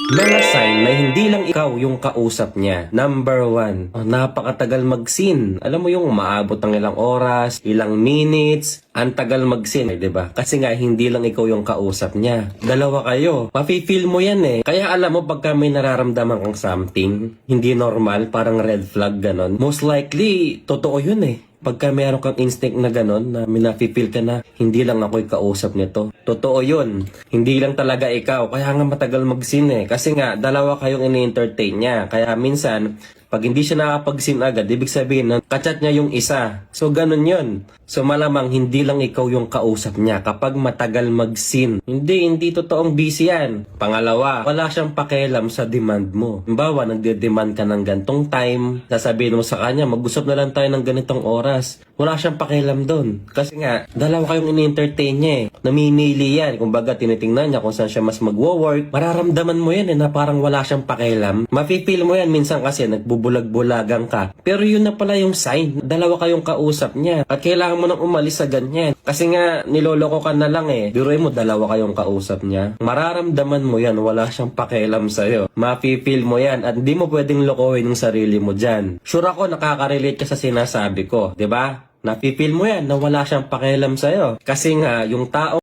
Mga sign na hindi lang ikaw yung kausap niya. Number 1, napakatagal mag-scene. Alam mo yung umaabot ng ilang oras, ilang minutes, ang tagal mag-scene, 'di ba? Kasi nga hindi lang ikaw yung kausap niya. Dalawa kayo. Mafe-feel mo 'yan eh. Kaya alam mo pagka may nararamdaman kang something, hindi normal, parang red flag ganon. Most likely totoo 'yun eh. Pagka meron kang instinct na gano'n, na nafe-feel ka na hindi lang ako'y kausap nito. Totoo yun. Hindi lang talaga ikaw. Kaya nga matagal mag-scene eh. Kasi nga, dalawa kayong ini-entertain niya. Kaya minsan, pag hindi siya nakapag-scene agad, ibig sabihin, kachat niya yung isa. So, ganun yun. So, malamang hindi lang ikaw yung kausap niya kapag matagal mag-scene. Hindi totoong busy yan. Pangalawa, wala siyang pakialam sa demand mo. Halimbawa, nagde-demand ka ng gantong time, sasabihin mo sa kanya, mag-usap na lang tayo ng ganitong oras. Wala siyang pakialam doon. Kasi nga, dalawa kayong ini-entertain niya eh. Namimili yan. Kumbaga, tinitingnan niya kung saan siya mas magwo-work. Mararamdaman mo yan eh, na parang wala siyang pakialam. Mafe-feel mo yan minsan kasi nagbubulag-bulagang ka. Pero yun na pala yung sign. Dalawa kayong kausap niya. At kailangan mo nang umalis sa ganyan. Kasi nga, niloloko ka na lang eh. Biruin mo, dalawa kayong kausap niya. Mararamdaman mo yan, wala siyang pakialam sa'yo. Mafe-feel mo yan at hindi mo pwedeng lokohin yung sarili mo dyan. Sure ako nakaka-relate ka sa sinasabi ko, 'di ba? Nafe-feel mo yan na wala siyang pakialam sa'yo. Kasi nga, yung tao